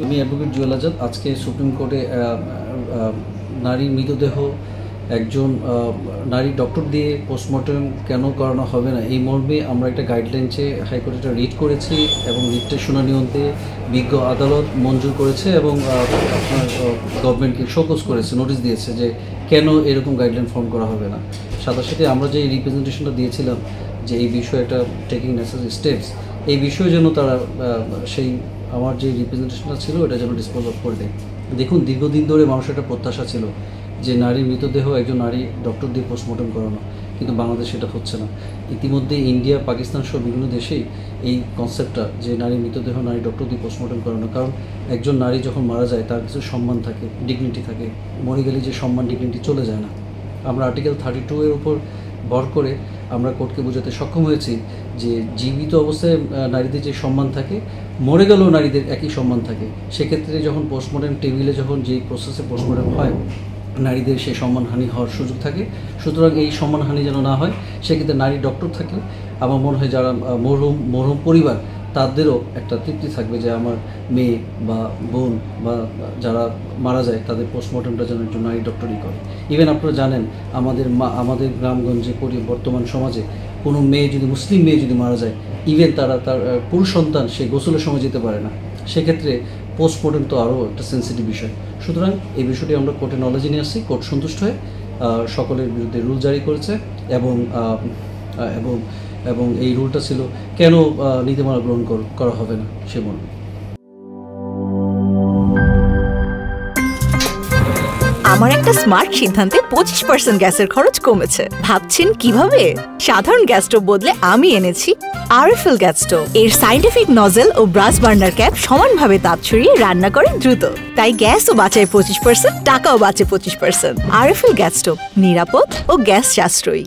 আমি অ্যাডভোকেট জুয়েল আজাদ। আজকে সুপ্রিম কোর্টে নারী মৃতদেহ একজন নারী ডক্টর দিয়ে পোস্টমর্টম কেন করানো হবে না, এই মর্মে আমরা একটা গাইডলাইন চেয়ে হাইকোর্টে একটা রিট করেছি এবং রিটের শুনানি অন্তে বিজ্ঞ আদালত মঞ্জুর করেছে এবং আপনার গভর্নমেন্টকে শোকজ করেছে, নোটিশ দিয়েছে যে কেন এরকম গাইডলাইন ফর্ম করা হবে না। সাথে সাথে আমরা যে রিপ্রেজেন্টেশনটা দিয়েছিলাম যে এই বিষয়ে একটা টেকিং নেসেসারি স্টেপস, এই বিষয়ে যেন তারা সেই আমার যে রিপ্রেজেন্টেশনটা ছিল এটা যেন ডিসপোজ অফ করে দেয়। দেখুন, দীর্ঘদিন ধরে মানুষের একটা প্রত্যাশা ছিল যে নারীর মৃতদেহ একজন নারী ডক্টর দিয়ে পোস্টমর্টম করানো, কিন্তু বাংলাদেশে এটা হচ্ছে না। ইতিমধ্যে ইন্ডিয়া, পাকিস্তান সহ বিভিন্ন দেশেই এই কনসেপ্টটা যে নারী মৃতদেহ নারী ডক্টর দিয়ে পোস্টমর্টম করানো, কারণ একজন নারী যখন মারা যায় তার কিছু সম্মান থাকে, ডিগনিটি থাকে, মরে গেলে যে সম্মান ডিগনিটি চলে যায় না। আমরা আর্টিকেল 32 এর উপর ভর করে আমরা কোর্টকে বোঝাতে সক্ষম হয়েছি যে জীবিত অবস্থায় নারীদের যে সম্মান থাকে, মরে গেলেও নারীদের একই সম্মান থাকে। সেক্ষেত্রে যখন পোস্টমর্টম টেবিলে যখন যেই প্রসেসে পোস্টমর্টম হয়, নারীদের সেই সম্মানহানি হওয়ার সুযোগ থাকে। সুতরাং এই সম্মানহানি যেন না হয়, সেক্ষেত্রে নারী ডক্টর থাকলে আমার মনে হয় যারা মরহুম পরিবার তাদেরও একটা তৃপ্তি থাকবে যে আমার মেয়ে বা বোন বা যারা মারা যায় তাদের পোস্টমর্টমটা যেন একজন নারী ডক্টরই করে। ইভেন আপনারা জানেন আমাদের গ্রামগঞ্জে বর্তমান সমাজে কোনো মেয়ে যদি, মুসলিম মেয়ে যদি মারা যায়, ইভেন তার পুরুষ সন্তান সে গোসলের সময় যেতে পারে না। সেক্ষেত্রে পোস্টমর্টম তো আরও একটা সেন্সিটিভ বিষয়। সুতরাং এই বিষয়টি আমরা কোর্টে নলেজে নিয়ে আসছি। কোর্ট সন্তুষ্ট হয়ে সকলের বিরুদ্ধে রুল জারি করেছে এবং এবং এবং এই রুলটা ছিল কেন নীতিমালা গ্রহণ করা হবে না সে মর্মে। আমার একটা স্মার্ট সিদ্ধান্তে 25% গ্যাসের খরচ কমেছে। ভাবছেন কিভাবে? সাধারণ গ্যাস স্টোভ বদলে আমি এনেছি আরএফএল গ্যাস স্টোভ। এর সাইন্টিফিক নজল ও ব্রাস বার্নার ক্যাপ সমানভাবে তাপ ছড়িয়ে রান্না করে দ্রুত, তাই গ্যাসও বাঁচায় 25%, টাকাও বাঁচে 25%। আরএফএল গ্যাস স্টোভ নিরাপদ ও গ্যাস সাশ্রয়ী।